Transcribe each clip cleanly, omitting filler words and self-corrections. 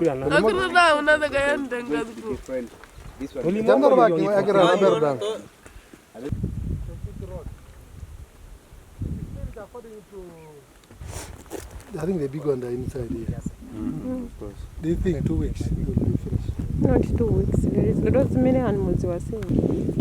I think the big one are inside here. Of course. Do you think 2 weeks it will be finished? Not 2 weeks. There is many animals you are seeing.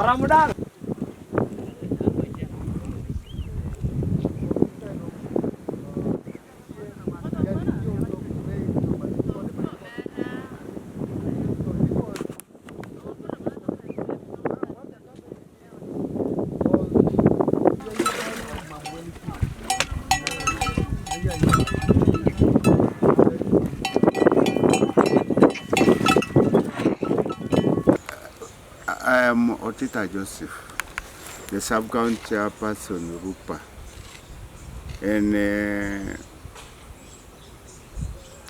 Ramadan. I am Otita Joseph, the sub-county chairperson Rupa, and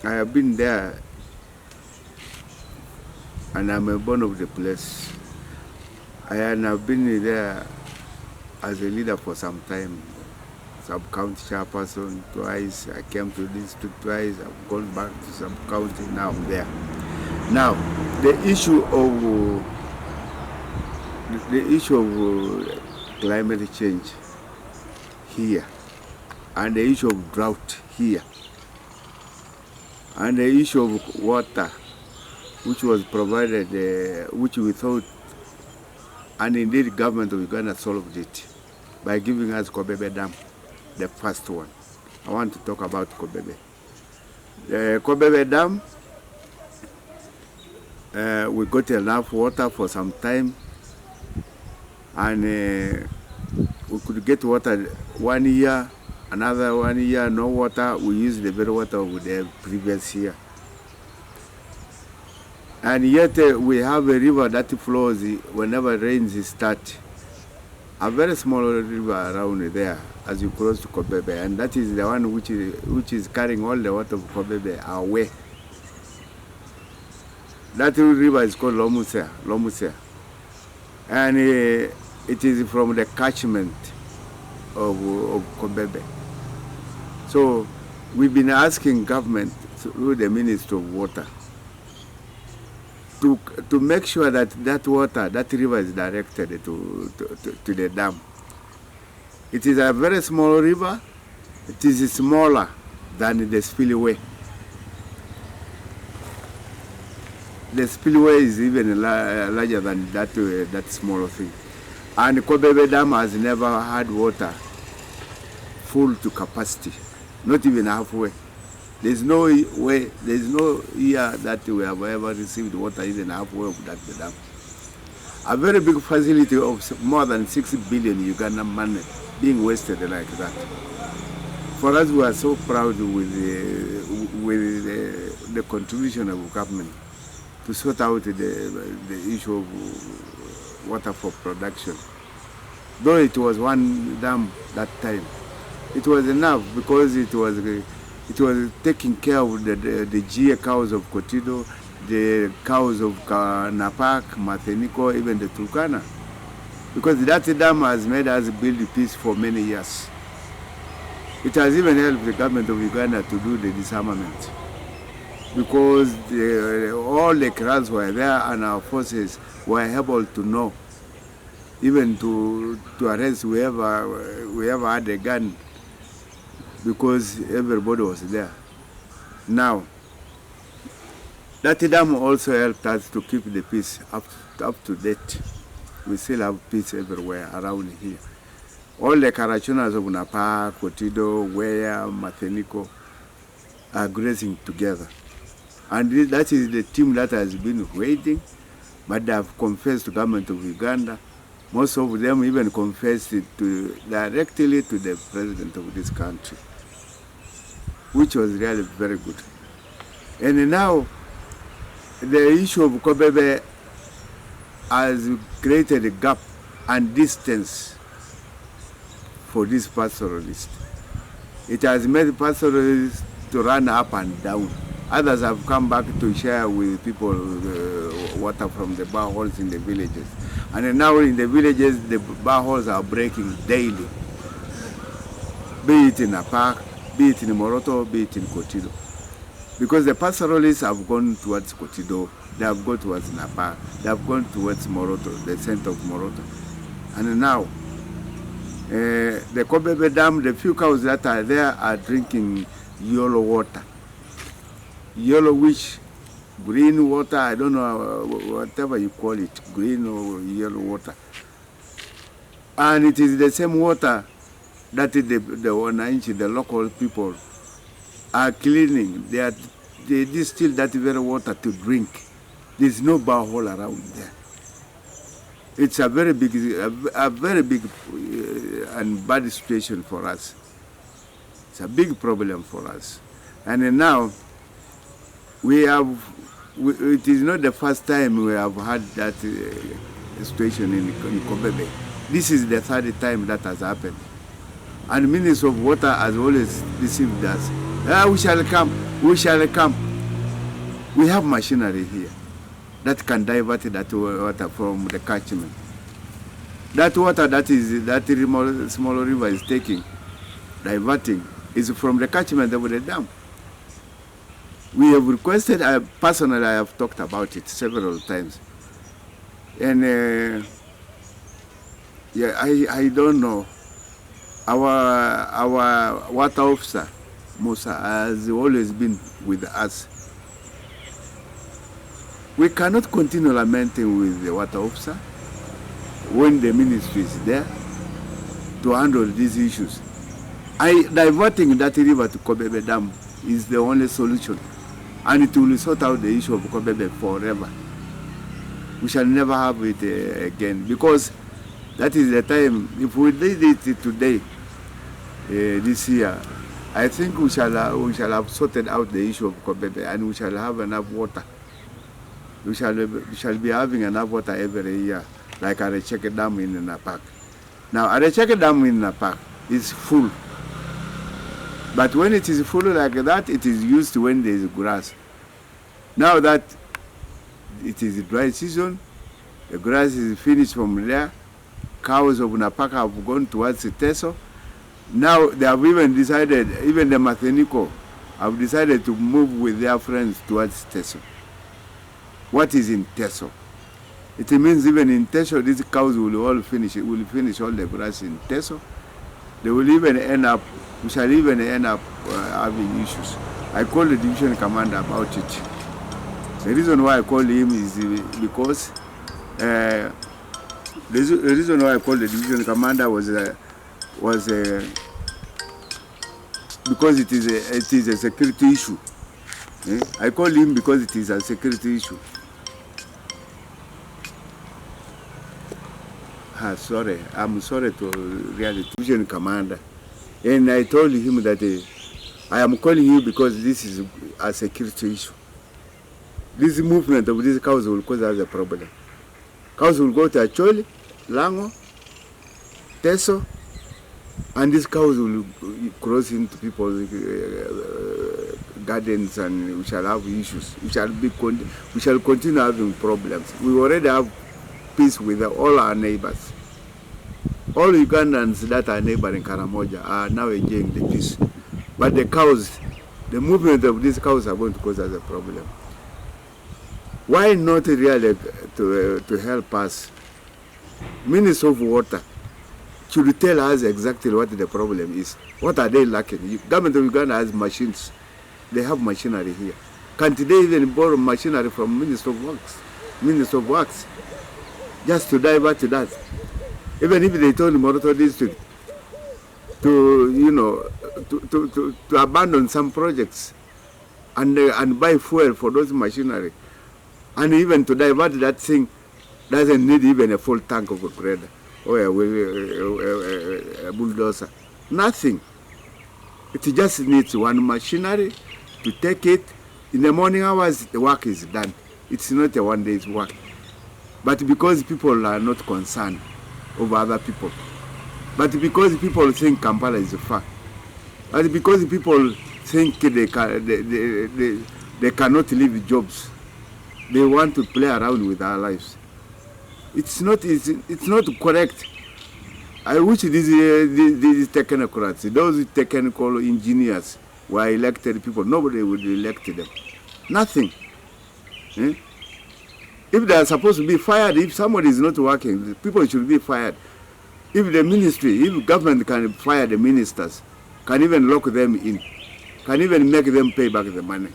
I have been there, and I'm a born of the place. I have been there as a leader for some time, sub-county chairperson twice. I came to district twice. I've gone back to sub-county. Now I'm there. Now the issue of climate change here, and the issue of drought here, and the issue of water, which was provided, which we thought, and indeed government of Uganda solved it by giving us Kobebe Dam, the first one. I want to talk about Kobebe. The Kobebe Dam, we got enough water for some time, and we could get water 1 year, another 1 year, no water. We used the very water of the previous year. And yet we have a river that flows whenever rains start. A very small river around there as you cross to Kobebe, and that is the one which is carrying all the water of Kobebe away. That river is called Lomusea. And it is from the catchment of Kobebe. So we've been asking government through the Ministry of Water to make sure that that water, that river is directed to the dam. It is a very small river. It is smaller than the spillway. The spillway is even larger than that small thing. And Kobebe Dam has never had water full to capacity, not even halfway. There's no way, there's no year that we have ever received water even halfway of that dam. A very big facility of more than 6 billion Ugandan money being wasted like that. For us, we are so proud with the contribution of government to sort out the issue of water for production. Though it was one dam that time, it was enough because it was taking care of the GA cows of Kotido, the cows of Napak, Matheniko, even the Turkana. Because that dam has made us build peace for many years. It has even helped the government of Uganda to do the disarmament. Because all the crowds were there and our forces were able to know, even to arrest whoever had a gun, because everybody was there. Now, that dam also helped us to keep the peace up to date. We still have peace everywhere around here. All the Karachunas of Napak, Kotido, Wea, Matheniko are grazing together. And that is the team that has been waiting, but they have confessed to the government of Uganda. Most of them even confessed it directly to the president of this country, which was really very good. And now, the issue of Kobebe has created a gap and distance for this pastoralist. It has made pastoralists to run up and down. Others have come back to share with people water from the boreholes in the villages. And now in the villages, the boreholes are breaking daily. Be it in Napak, be it in Moroto, be it in Kotido. Because the pastoralists have gone towards Kotido, they have gone towards Napak, they have gone towards Moroto, the center of Moroto. And now, the Kobebe Dam, the few cows that are there are drinking yellow water. Yellowish, green water, I don't know, whatever you call it, green or yellow water. And it is the same water that the local people are cleaning. They distill that very water to drink. There's no borehole around there. It's a very big and bad situation for us. It's a big problem for us. And now, it is not the first time we have had that situation in Kobebe. This is the third time that has happened. And Minister of Water has always deceived us. We shall come, we shall come. We have machinery here that can divert that water from the catchment. That water that small river is diverting, is from the catchment of the dam. We have requested, personally I have talked about it several times. And I don't know. Our water officer, Musa, has always been with us. We cannot continue lamenting with the water officer when the ministry is there to handle these issues. Diverting that river to Kobebe Dam is the only solution, and it will sort out the issue of Kobebe forever. We shall never have it again, because that is the time. If we did it today, this year, I think we shall have sorted out the issue of Kobebe, and we shall have enough water. We shall be having enough water every year, like Arecheke Dam in Napak. Now, Arecheke Dam in Napak is full. But when it is full like that, it is used when there is grass. Now that it is dry season, the grass is finished from there, cows of Napak have gone towards Teso. Now they have even decided, even the Matheniko have decided to move with their friends towards Teso. What is in Teso? It means even in Teso, these cows will finish all the grass in Teso. They will even end up, we shall even end up having issues. I called the division commander about it. The reason why I called him is because the reason why I called the division commander was because it is a security issue. I called him because it is a security issue. Sorry, I'm sorry to really division commander. And I told him that I am calling you because this is a security issue. This movement of these cows will cause us a problem. Cows will go to Acholi, Lango, Teso, and these cows will cross into people's gardens, and we shall have issues. We shall continue having problems. We already have peace with all our neighbors. All Ugandans that are neighboring Karamoja are now enjoying the peace. But the cows, the movement of these cows are going to cause us a problem. Why not really to help us? Minister of Water should tell us exactly what the problem is. What are they lacking? The government of Uganda has machines. They have machinery here. Can't they even borrow machinery from Minister of Works, just to divert to that? Even if they told Moroto district to abandon some projects and buy fuel for those machinery, and even to divert that thing doesn't need even a full tank of a grader or a bulldozer. Nothing. It just needs one machinery to take it. In the morning hours, the work is done. It's not a one day's work. But because people are not concerned over other people, but because people think Kampala is far, but because people think they cannot leave jobs, they want to play around with our lives. It's not correct. I wish these technocrats, those technical engineers were elected people, nobody would elect them. Nothing. Eh? If they are supposed to be fired, if somebody is not working, people should be fired. If the ministry, if government can fire the ministers, can even lock them in, can even make them pay back the money.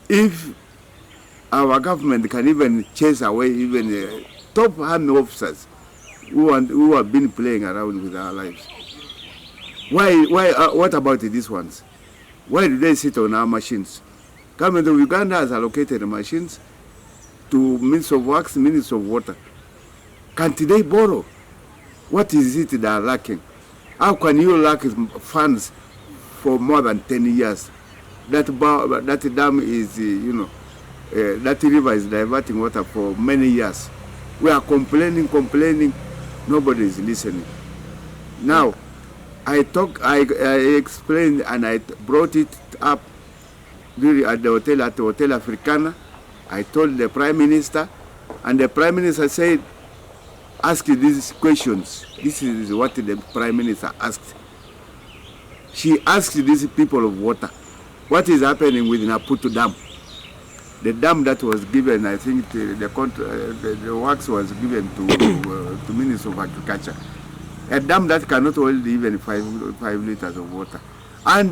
If our government can even chase away even top army officers who have been playing around with our lives. What about these ones? Why do they sit on our machines? Government of Uganda has allocated machines to Minister of Works, Minister of Water. Can't they borrow? What is it they are lacking? How can you lack funds for more than 10 years? That dam is, that river is diverting water for many years. We are complaining, nobody is listening. Now, I explained and I brought it up at the Hotel Africana. I told the Prime Minister, and the Prime Minister said, ask these questions. This is what the Prime Minister asked. She asked these people of water, what is happening with Naputu Dam? The dam that was given, I think the works was given to Minister of Agriculture. A dam that cannot hold even 5 liters of water. And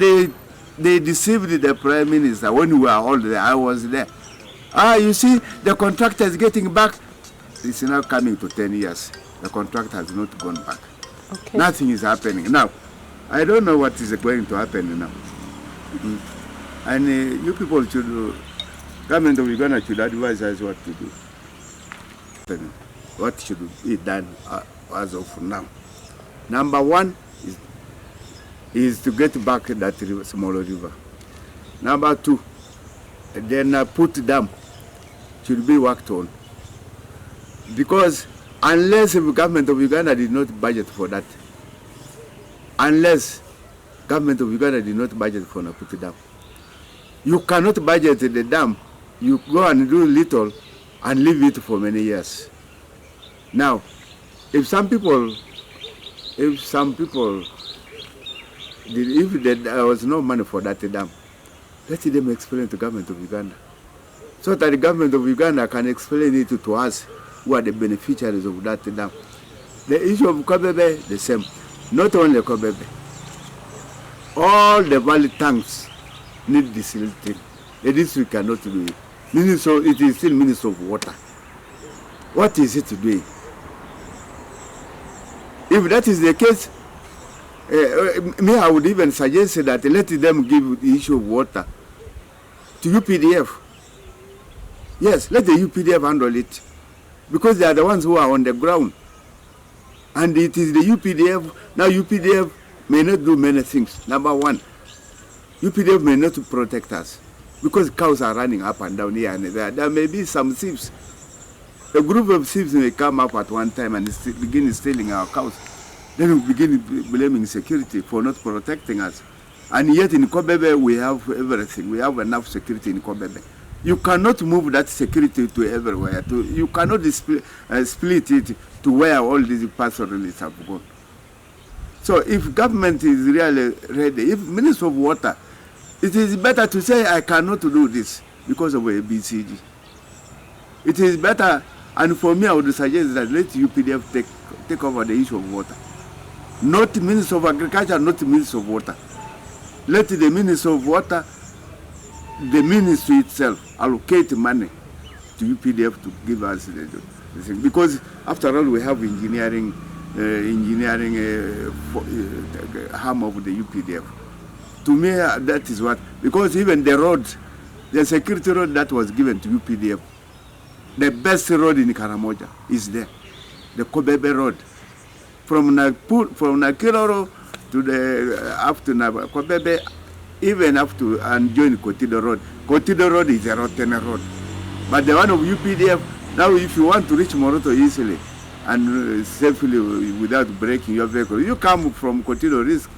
they deceived the Prime Minister when we were all there. I was there. You see, the contractor is getting back. It's now coming to 10 years. The contractor has not gone back. Okay. Nothing is happening. Now, I don't know what is going to happen now. And you people should, government of Uganda should advise us what to do. What should be done as of now. Number one is to get back that river, smaller river. Number two, then put dam should be worked on. Because unless the government of Uganda did not budget for that, unless government of Uganda did not budget for Naputu Dam, you cannot budget the dam. You go and do little and leave it for many years. Now, if there was no money for that dam, let them explain to government of Uganda, so that the government of Uganda can explain it to us who are the beneficiaries of that dam. The issue of Kobebe, the same. Not only Kobebe, all the valley tanks need this little thing. The district cannot do it. It is still Minister of Water. What is it doing? If that is the case, I would even suggest that let them give the issue of water to UPDF. Yes, let the UPDF handle it, because they are the ones who are on the ground. And it is the UPDF. Now UPDF may not do many things. Number one, UPDF may not protect us, because cows are running up and down here and there. There may be some thieves. A group of thieves may come up at one time and begin stealing our cows. Then we begin blaming security for not protecting us. And yet in Kobebe we have everything. We have enough security in Kobebe. You cannot move that security to everywhere. You cannot split it to where all these pastoralists have gone. So if government is really ready, if Minister of Water, it is better to say I cannot do this because of ABCD. It is better, and for me I would suggest that let UPDF take over the issue of water. Not Minister of Agriculture, not Minister of Water. Let the Minister of Water, the ministry itself, allocate money to UPDF to give us the thing. Because after all, we have engineering arm of the UPDF. To me, that is what, because even the road, the security road that was given to UPDF, the best road in Karamoja is there, the Kobebe road. From Nakiroro to the up to Kobebe, even up to and join Kotido Road. Kotido Road is a rotten road. But the one of UPDF, Now, if you want to reach Moroto easily and safely without breaking your vehicle, you come from Kotido Risk,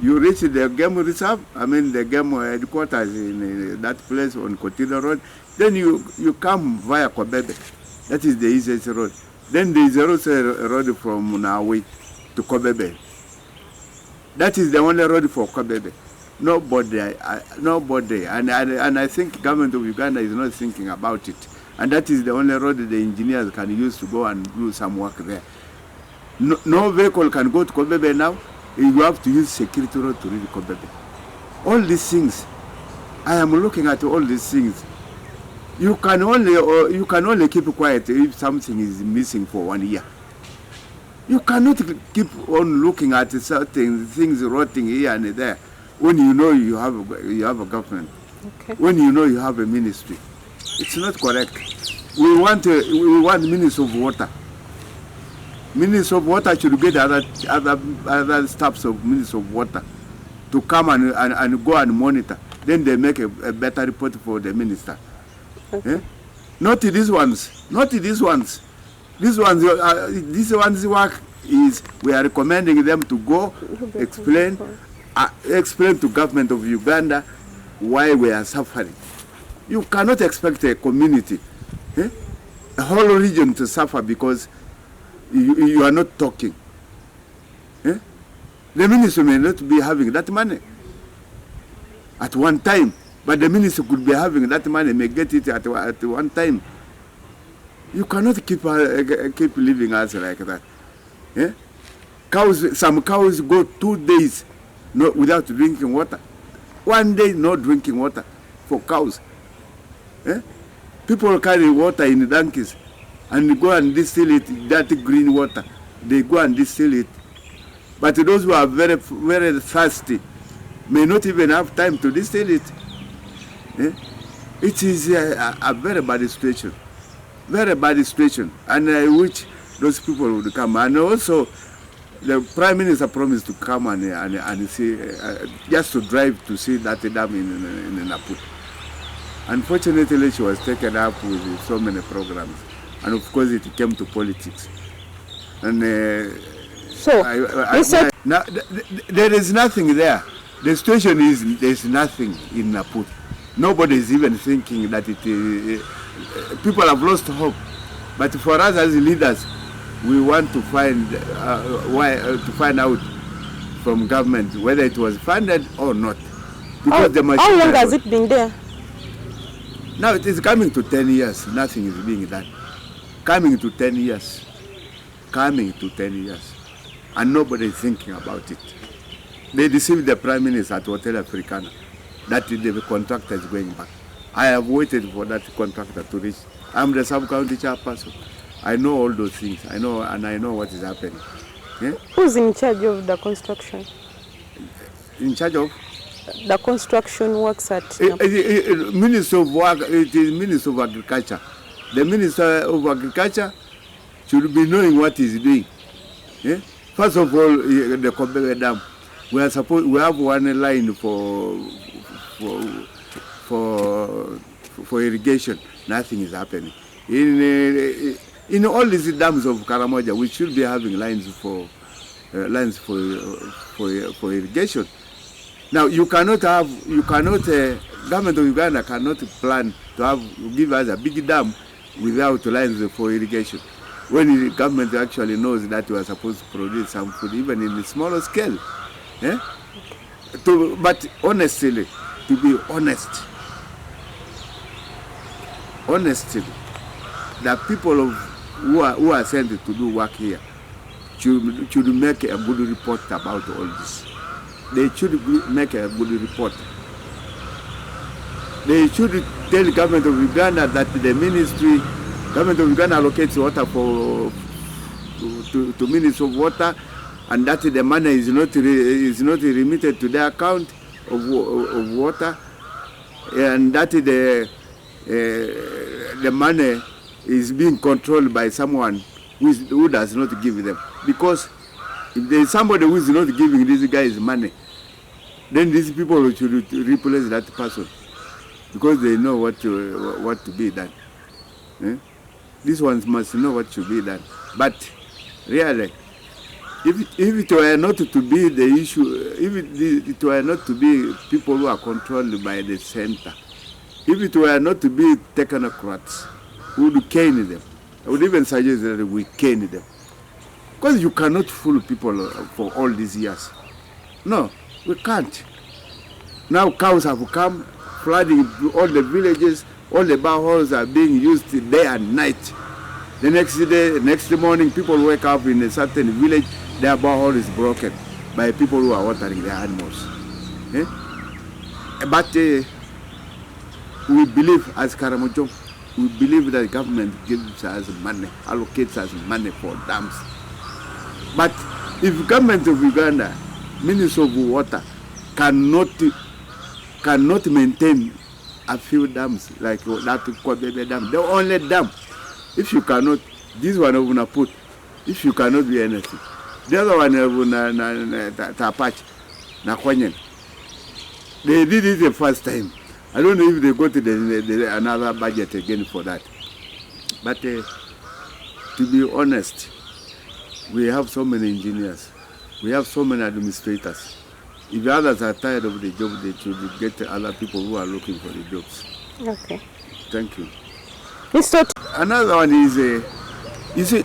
you reach the game reserve, the game headquarters in that place on Kotido Road, then you come via Kobebe. That is the easiest road. Then there is also a road from Nawi to Kobebe. That is the only road for Kobebe. Nobody, and I think government of Uganda is not thinking about it. And that is the only road the engineers can use to go and do some work there. No vehicle can go to Kobebe now. You have to use security road to reach Kobebe. All these things, I am looking at all these things. You can only keep quiet if something is missing for 1 year. You cannot keep on looking at certain things rotting here and there when you know you have a government, when you know you have a ministry. It's not correct. We want Minister of Water. Minister of Water should get other staffs of Minister of Water to come and go and monitor. Then they make a better report for the minister. Eh? Not these ones. Not these ones. These ones' work is we are recommending them to go explain to government of Uganda why we are suffering. You cannot expect a community, a whole region to suffer because you are not talking. The minister may not be having that money at one time, but the minister could be having that money, may get it at one time. You cannot keep leaving us like that. Some cows go 2 days without drinking water. 1 day no drinking water for cows. People carry water in donkeys and go and distill it, that green water. They go and distill it. But those who are very, very thirsty may not even have time to distill it. It is a very bad situation. Very bad situation. And I wish those people would come. And also, the Prime Minister promised to come and see, just to drive to see that dam in Naput. Unfortunately, she was taken up with so many programs. And of course, it came to politics. And now, there is nothing there. The situation is there's nothing in Naput. Nobody is even thinking that people have lost hope. But for us as leaders, we want to find out from government whether it was funded or not. Because how long has it been there? Now it is coming to 10 years. Nothing is being done. Coming to 10 years. Coming to 10 years. And nobody is thinking about it. They deceived the Prime Minister at Hotel Africana that the contractor is going back. I have waited for that contractor to reach. I'm the sub-county chairperson. I know all those things. I know what is happening. Who's in charge of the construction? In charge of? The construction works at Minister of Work. It is Minister of Agriculture. The Minister of Agriculture should be knowing what he's doing. First of all, the Kobebe Dam. We have one line for irrigation. Nothing is happening. In all these dams of Karamoja, we should be having lines for irrigation. Now government of Uganda cannot plan to give us a big dam without lines for irrigation. When the government actually knows that we are supposed to produce some food, even in a smaller scale. But honestly, to be honest, the people who are sent to do work here should make a good report about all this. They should make a good report. They should tell the government of Uganda that the government of Uganda allocates water to Ministry of Water, and that the money is not remitted to the account of water, and that the money is being controlled by someone who does not give them. Because if there is somebody who is not giving these guys money, then these people should replace that person, because they know what to be done. these ones must know what should be done. But really, if it were not to be the issue, if it were not to be people who are controlled by the center, if it were not to be technocrats who would cane them, I would even suggest that we cane them. Because you cannot fool people for all these years. No, we can't. Now cows have come, flooding all the villages, all the boreholes are being used day and night. The next morning, people wake up in a certain village, their borehole is broken by people who are watering their animals. Eh? But we believe, as Karamoja, we believe that the government gives us money, allocates us money for dams. But if government of Uganda, Ministry of Water, cannot maintain a few dams like that Kobebe dam, the only dam, if you cannot, this one of Naput, if you cannot be anything, the other one of Tapach, Nakwanyan, they did it the first time. I don't know if they go to another budget again for that. But to be honest, we have so many engineers, we have so many administrators. If the others are tired of the job, they should get other people who are looking for the jobs. Okay. Thank you. Mr. Another one is, you see,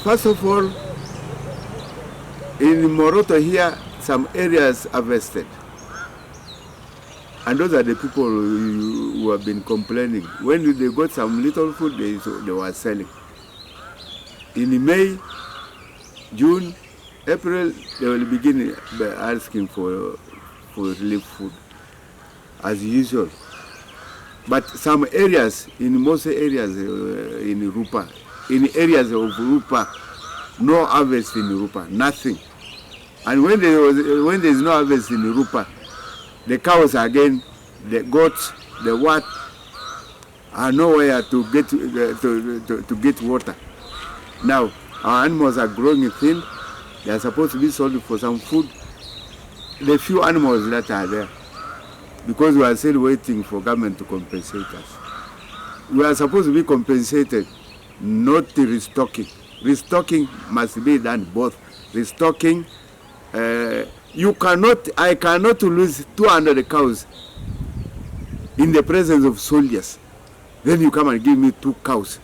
first of all, in Moroto here, some areas are vested. And those are the people who have been complaining. When they got some little food, they were selling. In May, June, April, they will begin asking for relief food, as usual. But some areas, in most areas in Rupa, in areas of Rupa, no harvest in Rupa, nothing. And when there is no harvest in Rupa, the cows again, the goats, the what, are nowhere to get water. Now, our animals are growing thin. They are supposed to be sold for some food. The few animals that are there, because we are still waiting for government to compensate us. We are supposed to be compensated, not restocking. Restocking must be done both. Restocking, I cannot lose 200 cows in the presence of soldiers. Then you come and give me 2 cows,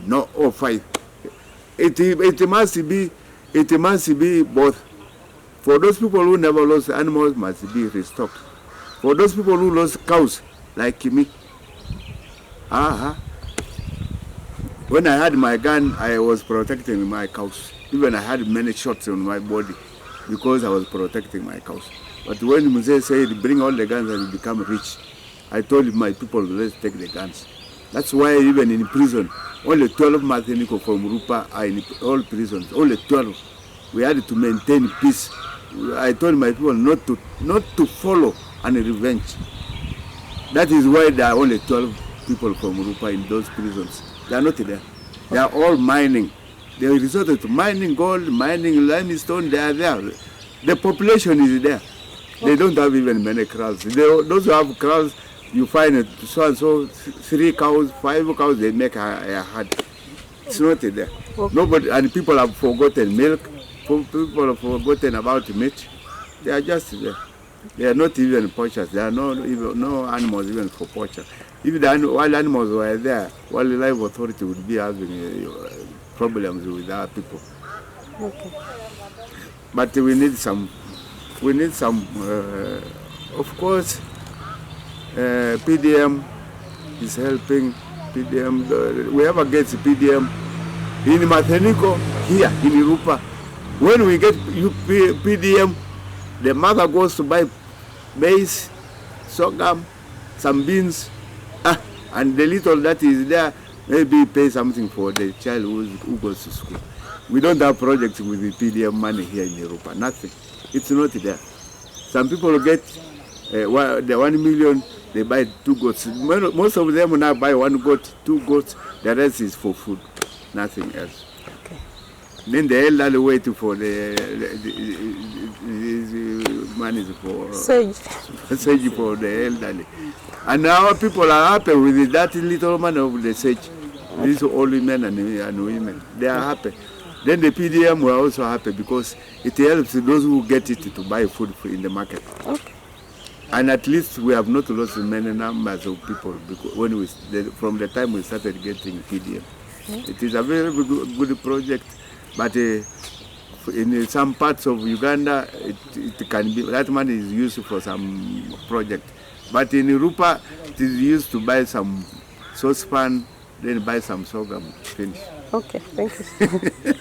no, or 5. It must be both. For those people who never lost animals, must be restocked. For those people who lost cows, like me, when I had my gun, I was protecting my cows. Even I had many shots on my body because I was protecting my cows. But when Muse said, bring all the guns and become rich, I told my people, let's take the guns. That's why even in prison, only 12 Martinico from Rupa are in all prisons, only 12. We had to maintain peace. I told my people not to follow any revenge. That is why there are only 12 people from Rupa in those prisons. They are not there. They are all mining. They resorted to mining gold, mining limestone. They are there. The population is there. They don't have even many cows. Those who have cows, you find it so and so 3 cows, 5 cows. They make a herd. It's not there. Okay. Nobody, and people have forgotten milk. People have forgotten about meat. They are just there. They are not even poachers. There are no animals even for poachers. If the wild animals were there, Wildlife Authority would be having problems with our people. Okay. But we need some. Of course, PDM is helping. PDM, whoever gets PDM in Matheniko here in Rupa, when we get PDM, the mother goes to buy maize, sorghum, some beans, and the little that is there, maybe pay something for the child who goes to school. We don't have projects with the PDM money here in Europa, nothing. It's not there. Some people get the 1 million, they buy 2 goats. Most of them now buy 1 goat, 2 goats, the rest is for food, nothing else. Okay. Then the elderly wait for the money for sage for the elderly. And our people are happy with that little money of the sage. These old men and women, they are happy. Then the PDM were also happy because it helps those who get it to buy food in the market. Okay. And at least we have not lost many numbers of people because from the time we started getting PDM. It is a very good project, but in some parts of Uganda, it can be, that money is used for some project. But in Rupa, it is used to buy some saucepan, then buy some sorghum, finish. Okay, thank you.